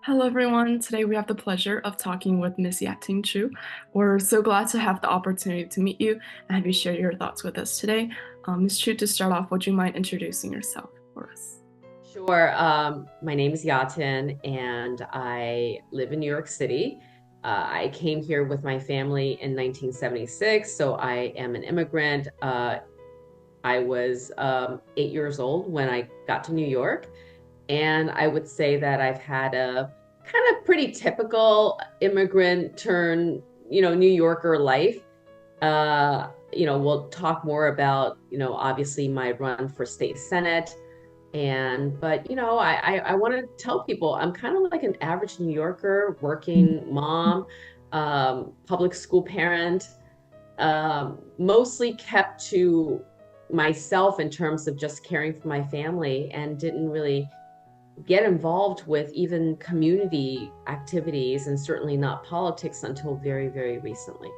Hello, everyone. Today we have the pleasure of talking with Miss Yiatin Chu. We're so glad to have the opportunity to meet you and have you share your thoughts with us today. Ms. Chu, to start off, would you mind introducing yourself for us? Sure. My name is Yatin, and I live in New York City. I came here with my family in 1976, so I am an immigrant. I was 8 years old when I got to New York, and I would say that I've had a kind of pretty typical immigrant turn, New Yorker life. We'll talk more about, obviously my run for state senate. But I want to tell people I'm kind of like an average New Yorker, working mom, public school parent, mostly kept to myself in terms of just caring for my family, and didn't really get involved with even community activities, and certainly not politics until very, very recently.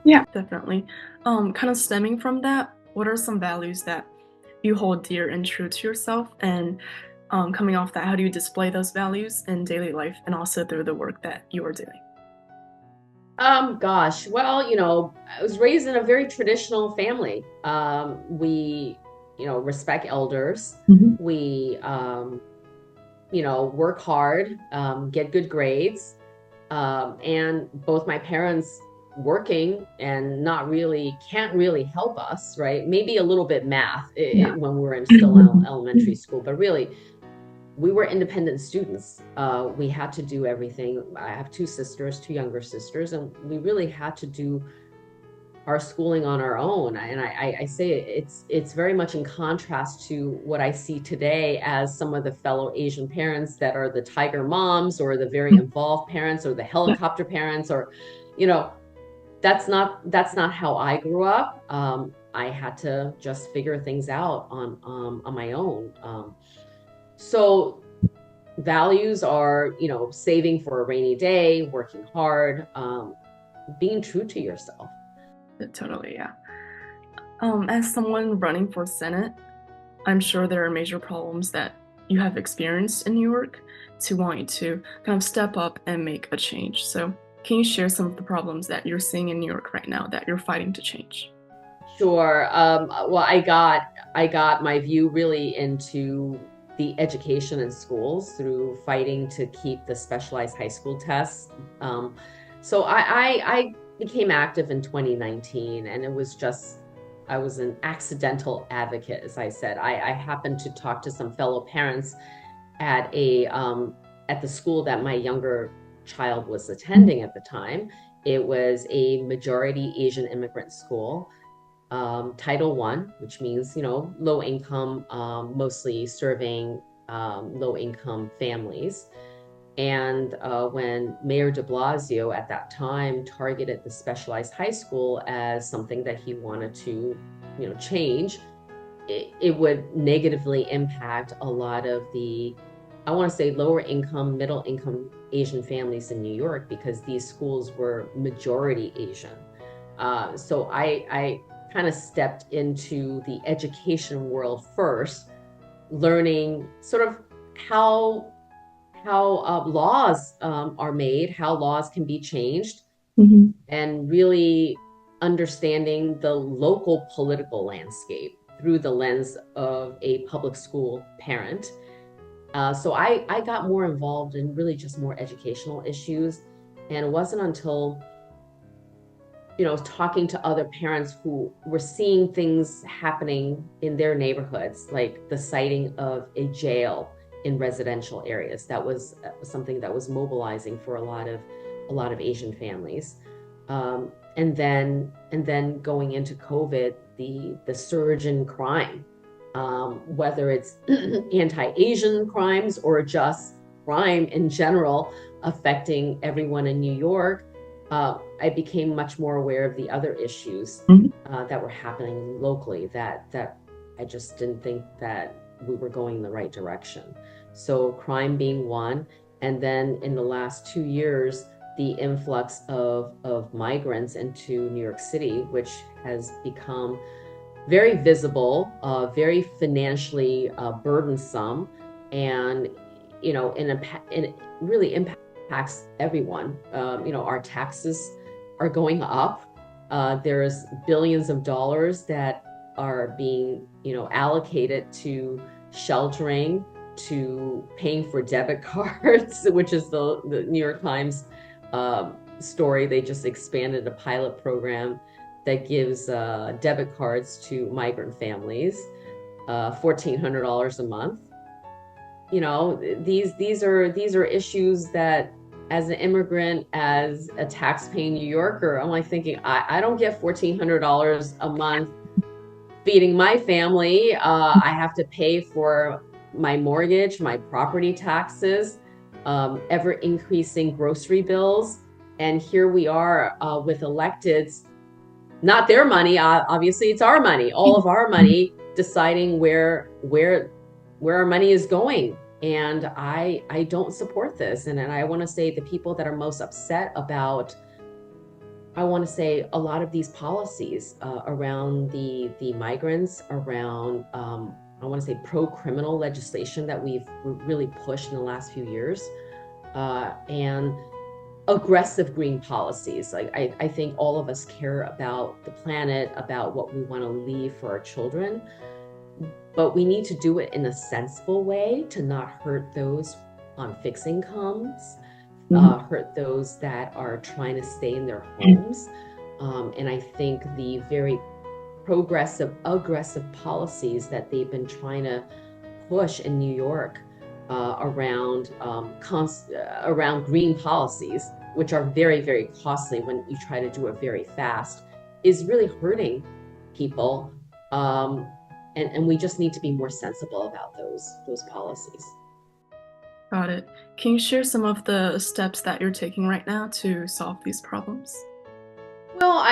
Yeah, definitely. Kind of stemming from that, what are some values that you hold dear and true to yourself? And coming off that, how do you display those values in daily life and also through the work that you are doing? Gosh, well, I was raised in a very traditional family. We, respect elders. Mhm. We, work hard, get good grades. And both my parents working and not really, can't really help us, right? Maybe a little bit math Yeah. when we were in still elementary school, but really we were independent students. We had to do everything. I have two sisters, two younger sisters, and we really had to do our schooling on our own. And I say it's very much in contrast to what I see today as some of the fellow Asian parents that are the tiger moms, or the very involved parents, or the Yeah. helicopter parents, or, you know, that's not how I grew up. I had to just figure things out on my own. So values are, saving for a rainy day, working hard, being true to yourself. Totally, yeah. As someone running for Senate, I'm sure there are major problems that you have experienced in New York to want you to kind of step up and make a change. So, can you share some of the problems that you're seeing in New York right now that you're fighting to change? Sure. Well, I got my view really into the education in schools through fighting to keep the specialized high school tests. So I became active in 2019, and it was just I was an accidental advocate, as I said. I happened to talk to some fellow parents at a at the school that my younger child was attending at the time. It was a majority Asian immigrant school, Title One, which means, low income, mostly serving low income families. And when Mayor de Blasio at that time targeted the specialized high school as something that he wanted to, change, it would negatively impact a lot of the, I want to say, lower income, middle income Asian families in New York, because these schools were majority Asian. So I kind of stepped into the education world first, learning sort of how laws are made, how laws can be changed, Mhm. and really understanding the local political landscape through the lens of a public school parent. So I got more involved in really just more educational issues. And it wasn't until, talking to other parents who were seeing things happening in their neighborhoods, like the siting of a jail in residential areas. That was something that was mobilizing for a lot of Asian families. And then going into COVID, the surge in crime, whether it's anti-Asian crimes or just crime in general affecting everyone in New York, I became much more aware of the other issues Mhm. that were happening locally that I just didn't think that we were going in the right direction. So crime being one, and then in the last 2 years, the influx of migrants into New York City, which has become very visible, very financially burdensome, and and it really impacts everyone. Our taxes are going up. There's billions of dollars that are being allocated to sheltering, to paying for debit cards, which is the New York Times story. They just expanded a pilot program that gives debit cards to migrant families, $1,400 a month. These are issues that, as an immigrant, as a tax-paying New Yorker, I'm like thinking, I don't get $1,400 a month feeding my family. I have to pay for my mortgage, my property taxes, ever increasing grocery bills. And here we are with electeds, not their money, obviously it's our money, all of our money, deciding where our money is going. And I don't support this. And I want to say the people that are most upset about, I want to say, a lot of these policies around the migrants, around I want to say pro-criminal legislation that we've really pushed in the last few years, and aggressive green policies. Like I think all of us care about the planet, about what we want to leave for our children, but we need to do it in a sensible way to not hurt those on fixed incomes, hurt those that are trying to stay in their homes. And I think the very progressive, aggressive policies that they've been trying to push in New York around green policies, which are very, very costly when you try to do it very fast, is really hurting people. And we just need to be more sensible about those policies. Got it. Can you share some of the steps that you're taking right now to solve these problems? Well,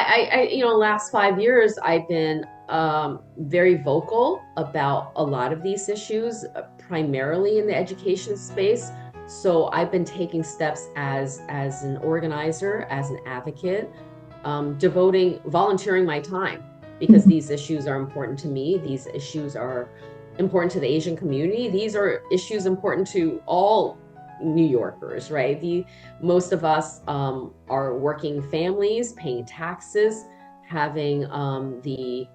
last 5 years, I've been very vocal about a lot of these issues, primarily in the education space. So I've been taking steps as an organizer, as an advocate, volunteering my time, because these issues are important to me. These issues are important to the Asian community. These are issues important to all New Yorkers, right? Most of us are working families, paying taxes, having the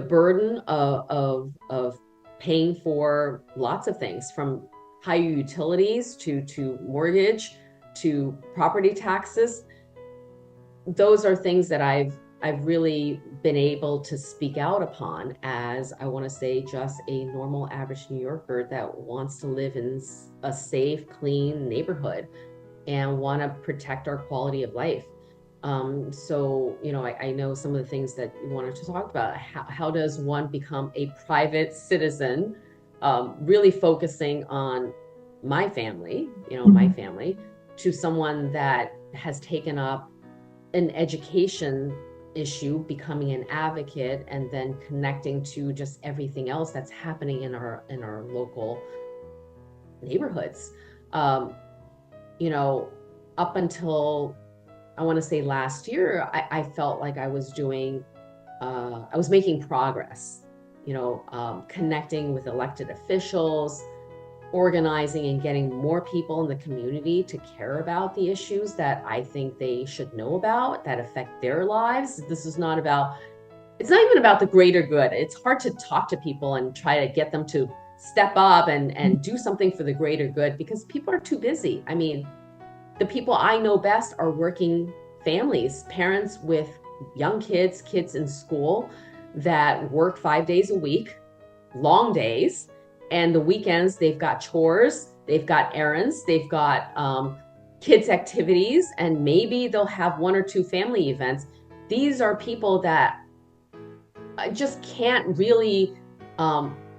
burden of paying for lots of things, from higher utilities to mortgage to property taxes. Those are things that I've really been able to speak out upon as, I want to say, just a normal average New Yorker that wants to live in a safe, clean neighborhood and want to protect our quality of life. So, I know some of the things that you wanted to talk about. How does one become a private citizen, really focusing on my family, my family, to someone that has taken up an education issue, becoming an advocate, and then connecting to just everything else that's happening in our local neighborhoods. Up until, I want to say, last year, I felt like I was making progress, connecting with elected officials, organizing and getting more people in the community to care about the issues that I think they should know about, that affect their lives. It's not even about the greater good. It's hard to talk to people and try to get them to step up and do something for the greater good, because people are too busy. I mean, the people I know best are working families, parents with young kids in school, that work 5 days a week, long days. And the weekends, they've got chores, they've got errands, they've got kids' activities, and maybe they'll have one or two family events. These are people that just can't really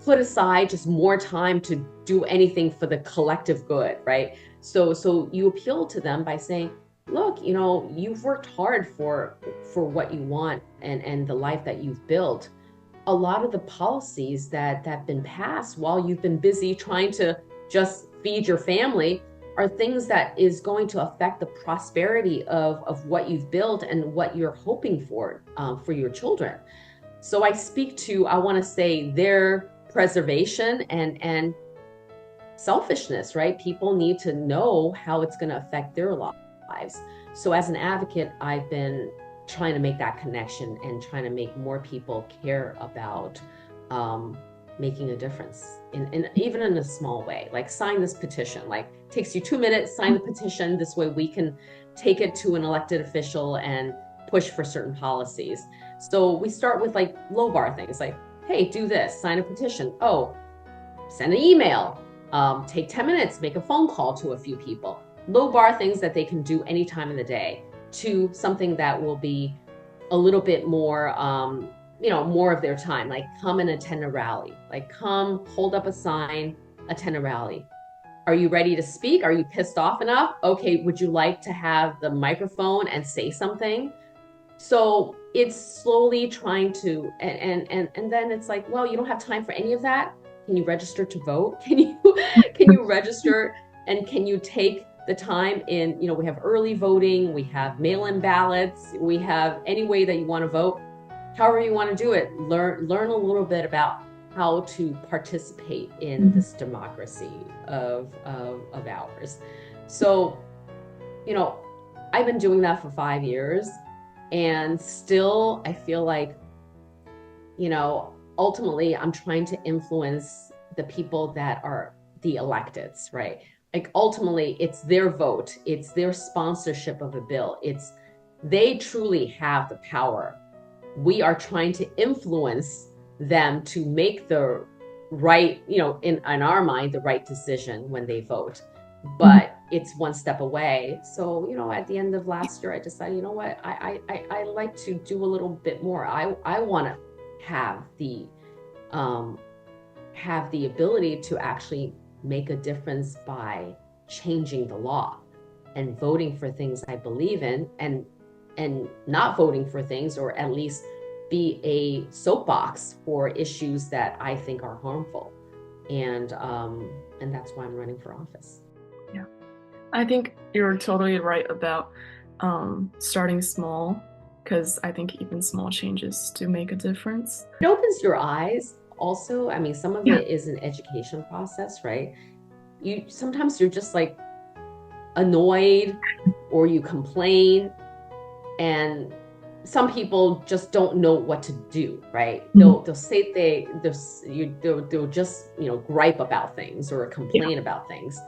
put aside just more time to do anything for the collective good, right? So you appeal to them by saying, look, you know, you've worked hard for what you want and the life that you've built. A lot of the policies that have been passed while you've been busy trying to just feed your family are things that is going to affect the prosperity of what you've built and what you're hoping for your children. So I speak to, I want to say, their preservation and selfishness, right? People need to know how it's going to affect their lives. So as an advocate, I've been trying to make that connection and trying to make more people care about making a difference in even in a small way. Like sign this petition, like takes you 2 minutes, sign the petition. This way we can take it to an elected official and push for certain policies. So we start with like low bar things like, hey, do this, sign a petition. Oh, send an email, take 10 minutes, make a phone call to a few people. Low bar things that they can do any time of the day to something that will be a little bit more, more of their time, like come and attend a rally, like come hold up a sign, attend a rally. Are you ready to speak? Are you pissed off enough? Okay, would you like to have the microphone and say something? So it's slowly trying to, and then it's like, well, you don't have time for any of that. Can you register to vote? Can you register and can you take the time in, we have early voting, we have mail-in ballots, we have any way that you want to vote, however you want to do it. Learn a little bit about how to participate in this democracy of ours. So, I've been doing that for 5 years. And still, I feel like, ultimately, I'm trying to influence the people that are the electeds, right? Like, ultimately, it's their vote. It's their sponsorship of a bill. They truly have the power. We are trying to influence them to make the right, in our mind, the right decision when they vote. But it's one step away. So, at the end of last year, I decided, you know what, I like to do a little bit more. I want to have the ability to actually make a difference by changing the law and voting for things I believe in, and not voting for things, or at least be a soapbox for issues that I think are harmful. And that's why I'm running for office. Yeah, I think you're totally right about starting small, because I think even small changes do make a difference. It opens your eyes also. I mean, some of Yeah. it is an education process, right? Sometimes you're just like annoyed or you complain, and some people just don't know what to do, right? They'll say they'll just gripe about things or complain about things.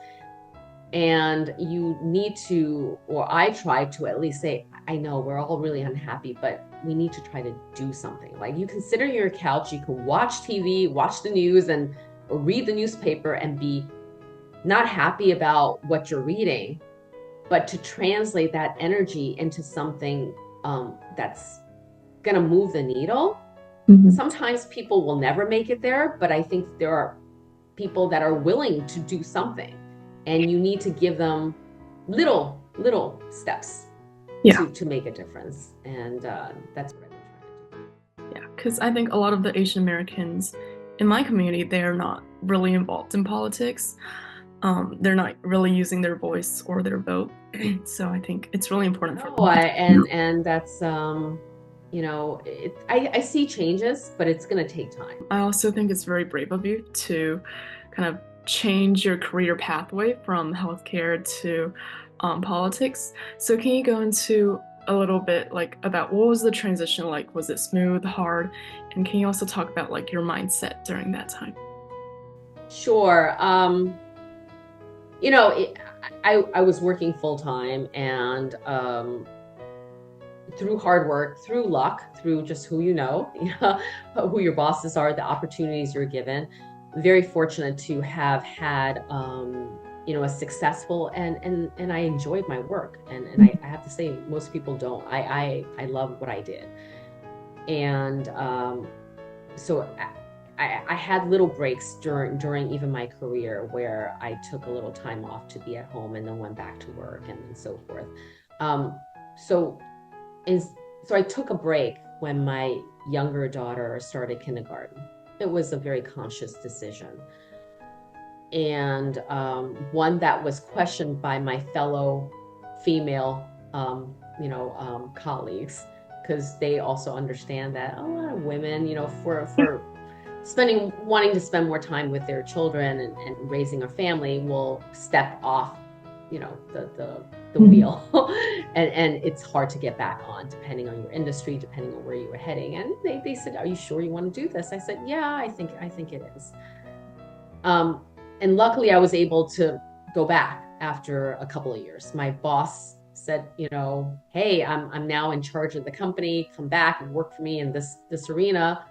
And you need to, or I try to at least say, I know we're all really unhappy, but we need to try to do something. Like, you can sit on your couch, you can watch TV, watch the news, or read the newspaper and be not happy about what you're reading, but to translate that energy into something that's going to move the needle. Sometimes people will never make it there, but I think there are people that are willing to do something. And you need to give them little steps to make a difference. And that's what I've been trying to do. Yeah, because I think a lot of the Asian Americans in my community, they are not really involved in politics. They're not really using their voice or their vote. So I think it's really important for them. And that's, I see changes, but it's going to take time. I also think it's very brave of you to kind of change your career pathway from healthcare to politics. So can you go into a little bit like about what was the transition like? Was it smooth, hard? And can you also talk about like your mindset during that time? Sure. I was working full time, and through hard work, through luck, through just who who your bosses are, the opportunities you're given. Very fortunate to have had a successful and I enjoyed my work, and I have to say most people don't. I love what I did, and so I had little breaks during even my career where I took a little time off to be at home and then went back to work and so forth. Um, so, in, so I took a break when my younger daughter started kindergarten. It was a very conscious decision, and one that was questioned by my fellow female, colleagues, because they also understand that a lot of women, for wanting to spend more time with their children and raising a family, will step off, the wheel, and it's hard to get back on, depending on your industry, depending on where you were heading. And they said, "Are you sure you want to do this?" I said, "Yeah, I think it is." And luckily, I was able to go back after a couple of years. My boss said, "Hey, I'm now in charge of the company. Come back and work for me in this arena."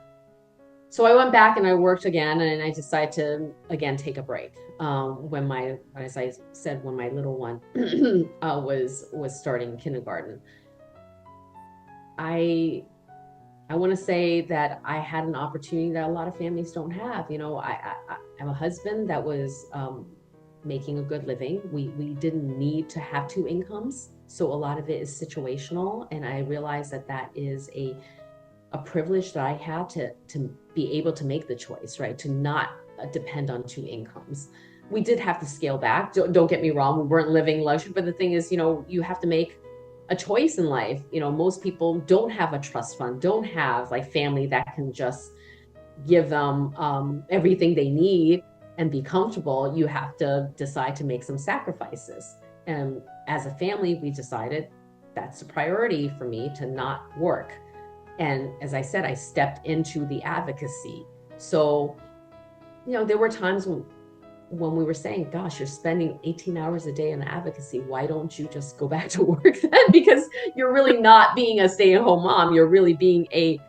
So I went back and I worked again, and I decided to again take a break. As I said, when my little one was starting kindergarten, I want to say that I had an opportunity that a lot of families don't have. I have a husband that was making a good living. We didn't need to have two incomes, so a lot of it is situational, and I realized that is a privilege that I had to be able to make the choice, right? To not depend on two incomes. We did have to scale back. Don't get me wrong, we weren't living luxury, but the thing is, you have to make a choice in life. Most people don't have a trust fund, don't have like family that can just give them everything they need and be comfortable. You have to decide to make some sacrifices. And as a family, we decided that's a priority for me to not work. And as I said, I stepped into the advocacy. So, there were times when we were saying, gosh, you're spending 18 hours a day in advocacy. Why don't you just go back to work then? Because you're really not being a stay-at-home mom. You're really being a,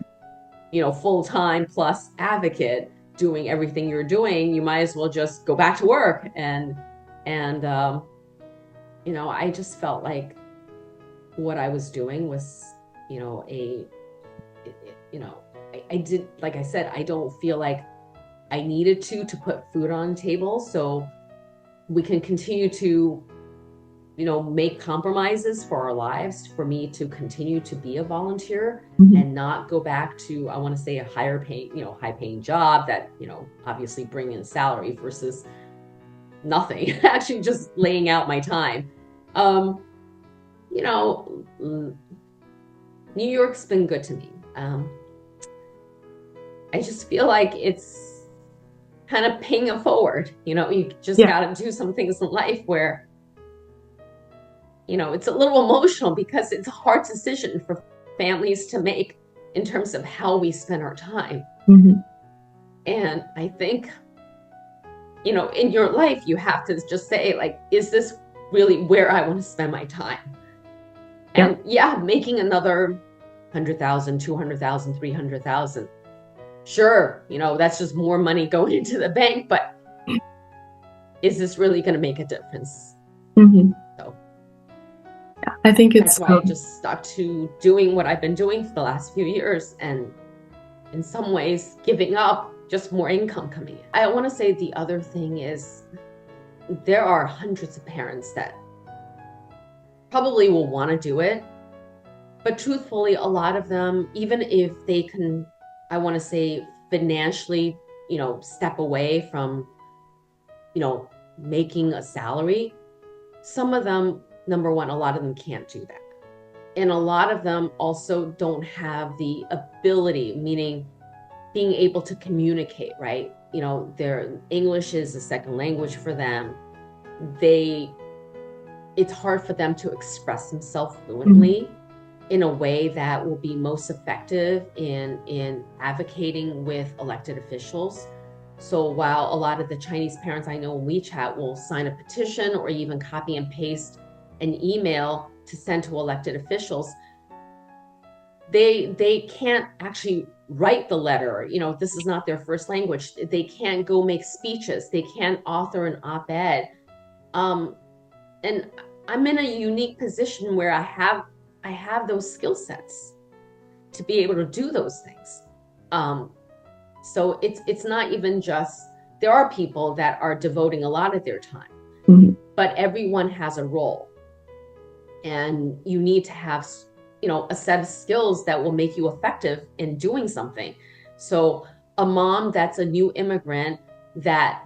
full-time plus advocate, doing everything you're doing. You might as well just go back to work. And I just felt like what I was doing was, I did, like I said, I don't feel like I needed to put food on the table. So we can continue to, make compromises for our lives, for me to continue to be a volunteer and not go back to, I want to say, a high paying job that, obviously bring in salary versus nothing, actually just laying out my time. New York's been good to me. I just feel like it's kind of paying it forward. You just got to do some things in life where, it's a little emotional because it's a hard decision for families to make in terms of how we spend our time. And I think, in your life, you have to just say, like, is this really where I want to spend my time? And making another 100,000, 200,000, 300,000. Sure, that's just more money going into the bank, but is this really going to make a difference? So I think that's why I just stuck to doing what I've been doing for the last few years, and in some ways giving up just more income coming in. I want to say the other thing is there are hundreds of parents that probably will want to do it, but truthfully, a lot of them, even if they can, I want to say, financially, step away from, making a salary, some of them, number one, a lot of them can't do that. And a lot of them also don't have the ability, meaning being able to communicate, right? Their English is a second language for them. It's hard for them to express themselves fluently in a way that will be most effective in advocating with elected officials. So while a lot of the Chinese parents I know in WeChat will sign a petition or even copy and paste an email to send to elected officials, they can't actually write the letter. This is not their first language. They can't go make speeches. They can't author an op-ed. And I'm in a unique position where I have those skill sets to be able to do those things. So it's not even just, there are people that are devoting a lot of their time, Mhm. but everyone has a role, and you need to have, a set of skills that will make you effective in doing something. So a mom that's a new immigrant that,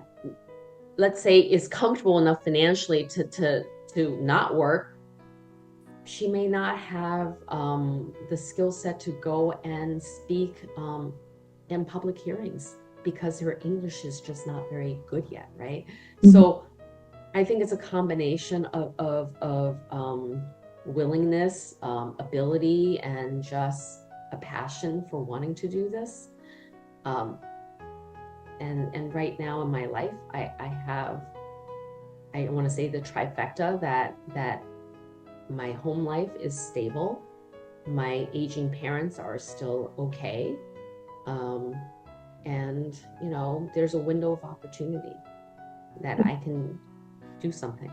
let's say, is comfortable enough financially to not work, she may not have the skill set to go and speak in public hearings because her English is just not very good yet, right? Mhm. So I think it's a combination of willingness, ability, and just a passion for wanting to do this. Um, and right now in my life, I have, I want to say, the trifecta, that my home life is stable, my aging parents are still okay, um, and there's a window of opportunity that I can do something.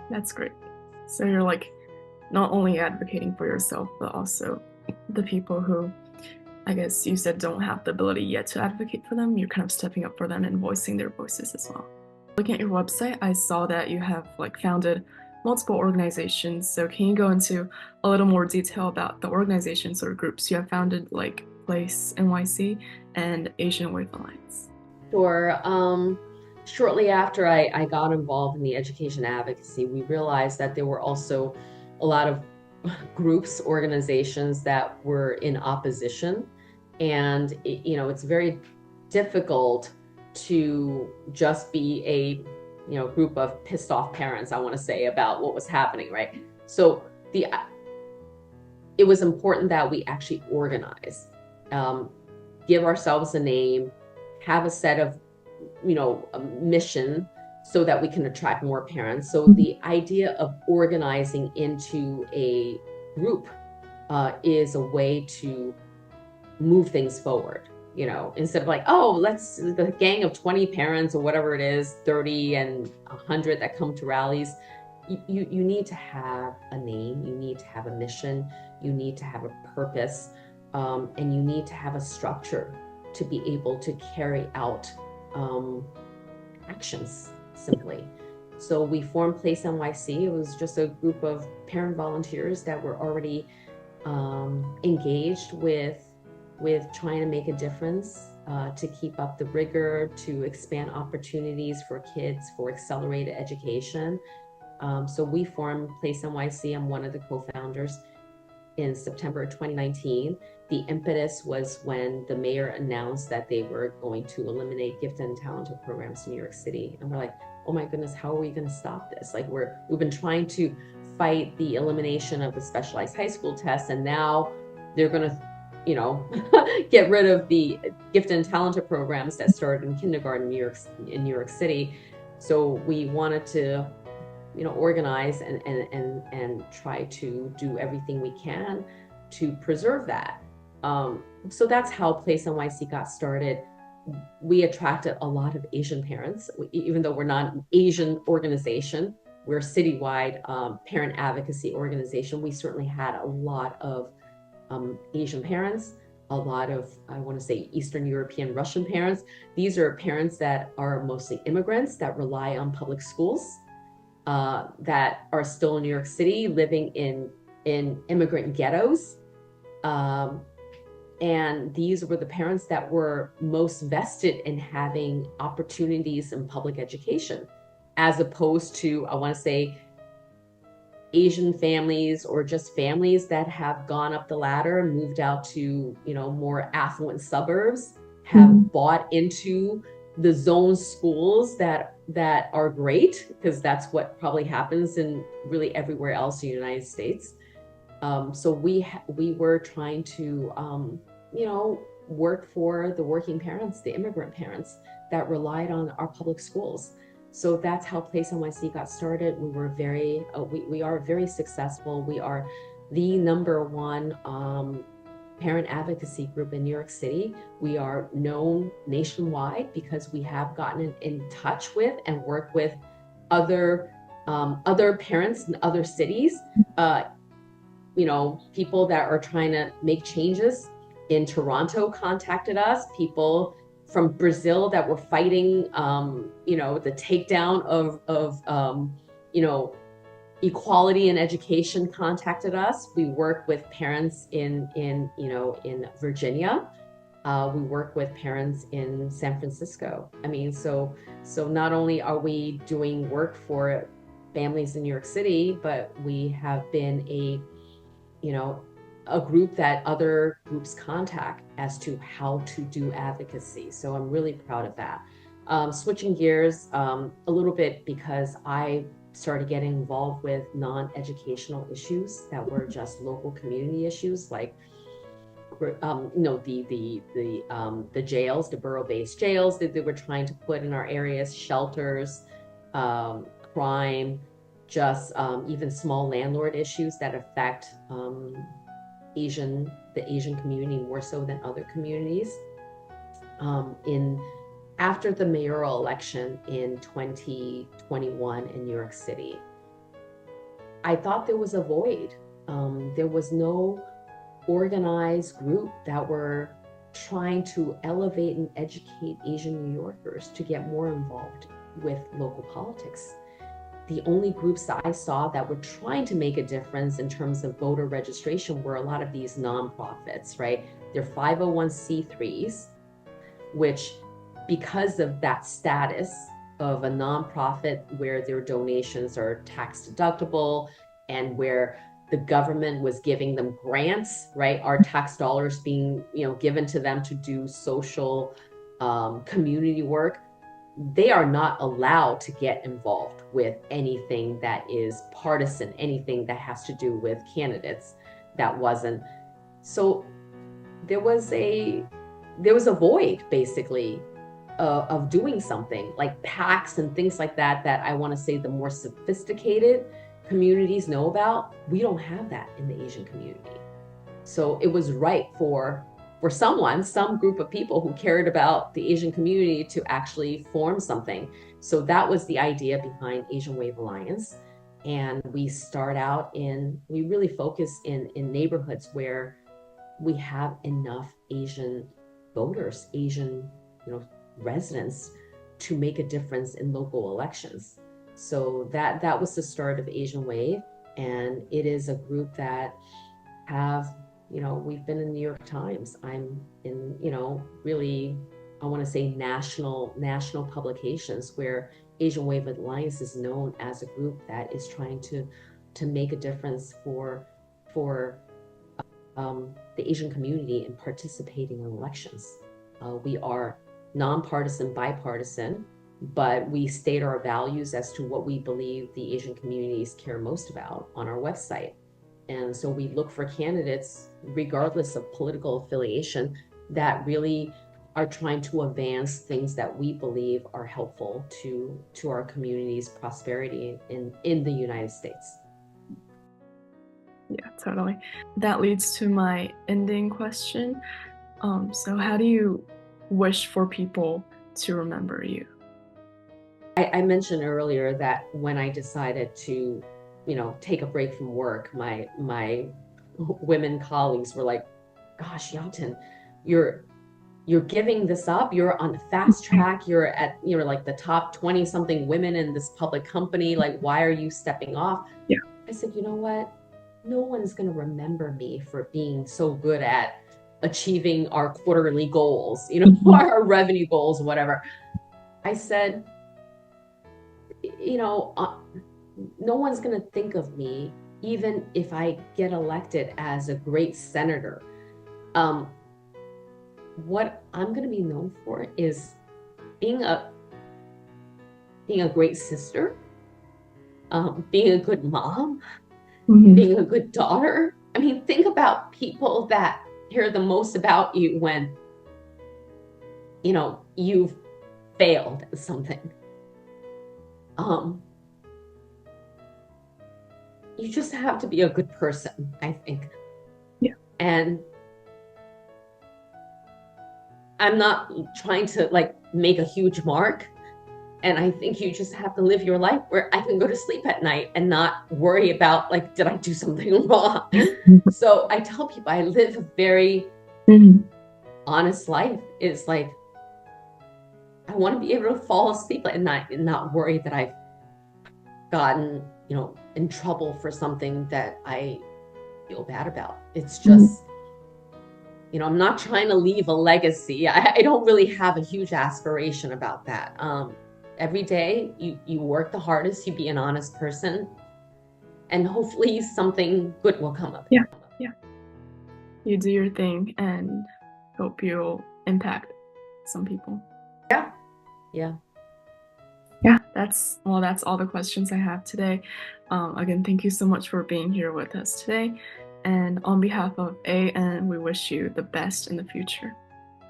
That's great. So you're like not only advocating for yourself, but also the people who, I guess you said, don't have the ability yet to advocate for them. You're kind of stepping up for them and voicing their voices as well. Looking at your website, I saw that you have like founded multiple organizations. So can you go into a little more detail about the organizations or groups you have founded, like Place NYC and Asian Wave Alliance? Sure. Shortly after I got involved in the education advocacy, we realized that there were also a lot of groups, organizations that were in opposition. And, it's very difficult to just be a, group of pissed off parents, I want to say, about what was happening, right? So it was important that we actually organize, um, give ourselves a name, have a set of, a mission so that we can attract more parents. So the idea of organizing into a group is a way to move things forward. Instead of like, oh, let's, the gang of 20 parents or whatever it is, 30 and 100 that come to rallies. You need to have a name, you need to have a mission, you need to have a purpose, and you need to have a structure to be able to carry out actions simply. So we formed Place NYC. It was just a group of parent volunteers that were already engaged with trying to make a difference, to keep up the rigor, to expand opportunities for kids for accelerated education. So we formed Place NYC. I'm one of the co-founders in September 2019. The impetus was when the mayor announced that they were going to eliminate gifted and talented programs in New York City. And we're like, oh my goodness, how are we going to stop this? Like we've been trying to fight the elimination of the specialized high school test, and now they're going to, get rid of the gifted and talented programs that started in kindergarten in New York City. So we wanted to, organize and try to do everything we can to preserve that. So that's how Place NYC got started. We attracted a lot of Asian parents, even though we're not an Asian organization. We're a citywide parent advocacy organization. We certainly had a lot of Asian parents, a lot of, I want to say, Eastern European, Russian parents. These are parents that are mostly immigrants that rely on public schools, that are still in New York City, living in immigrant ghettos. And these were the parents that were most vested in having opportunities in public education, as opposed to, I want to say, Asian families or just families that have gone up the ladder and moved out to, more affluent suburbs, have bought into the zone schools that are great, because that's what probably happens in really everywhere else in the United States. So we were trying to, work for the working parents, the immigrant parents that relied on our public schools. So that's how Place NYC got started. We were we are very successful. We are the #1 parent advocacy group in New York City. We are known nationwide because we have gotten in touch with and worked with other parents in other cities. People that are trying to make changes in Toronto contacted us. People from Brazil that were fighting, the takedown of equality in education contacted us. We work with parents in Virginia. We work with parents in San Francisco. I mean, so not only are we doing work for families in New York City, but we have been a group that other groups contact as to how to do advocacy. So I'm really proud of that. Switching gears a little bit, because I started getting involved with non-educational issues that were just local community issues, like the jails, the borough-based jails that they were trying to put in our areas, shelters, crime, just even small landlord issues that affect the Asian community more so than other communities. After the mayoral election in 2021 in New York City, I thought there was a void. There was no organized group that were trying to elevate and educate Asian New Yorkers to get more involved with local politics. The only groups that I saw that were trying to make a difference in terms of voter registration were a lot of these nonprofits, right? They're 501c3s, which, because of that status of a nonprofit where their donations are tax deductible and where the government was giving them grants, right? Our tax dollars being, given to them to do social community work. They are not allowed to get involved with anything that is partisan, anything that has to do with candidates. That wasn't. So there was a void, basically, of doing something like PACs and things like that I want to say the more sophisticated communities know about. We don't have that in the Asian community. So it was right for some group of people who cared about the Asian community to actually form something. So that was the idea behind Asian Wave Alliance. And we really focus in neighborhoods where we have enough Asian voters, Asian, residents to make a difference in local elections. So that was the start of Asian Wave. And it is a group that we've been in the New York Times. I'm in, really, I want to say national publications where Asian Wave Alliance is known as a group that is trying to make a difference for the Asian community in participating in elections. We are nonpartisan, bipartisan, but we state our values as to what we believe the Asian communities care most about on our website. And so we look for candidates, regardless of political affiliation, that really are trying to advance things that we believe are helpful to our community's prosperity in the United States. Yeah, totally. That leads to my ending question. So how do you wish for people to remember you? I mentioned earlier that when I decided to, take a break from work, my women colleagues were like, "Gosh, Yiatin, you're giving this up. You're on the fast track. You're like the top 20 something women in this public company. Like, why are you stepping off?" Yeah. I said, "You know what? No one's going to remember me for being so good at achieving our quarterly goals, our revenue goals, whatever." I said, no one's going to think of me, even if I get elected as a great senator. What I'm going to be known for is being a great sister, being a good mom, being a good daughter. I mean, think about people that hear the most about you when, you've failed at something. You just have to be a good person, I think. Yeah. And I'm not trying to make a huge mark. And I think you just have to live your life where I can go to sleep at night and not worry about did I do something wrong? So I tell people I live a very honest life. It's I want to be able to fall asleep and not worry that I've gotten, in trouble for something that I feel bad about. It's Mhm. just, I'm not trying to leave a legacy. I don't really have a huge aspiration about that. Every day you work the hardest, you be an honest person, and hopefully something good will come of it. Yeah, yeah. You do your thing and hope you'll impact some people. Yeah. Yeah. Yeah, that's all the questions I have today. Again, thank you so much for being here with us today. And on behalf of AN, we wish you the best in the future.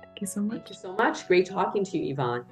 Thank you so Thank you much. so much. Great talking to you, Yvonne.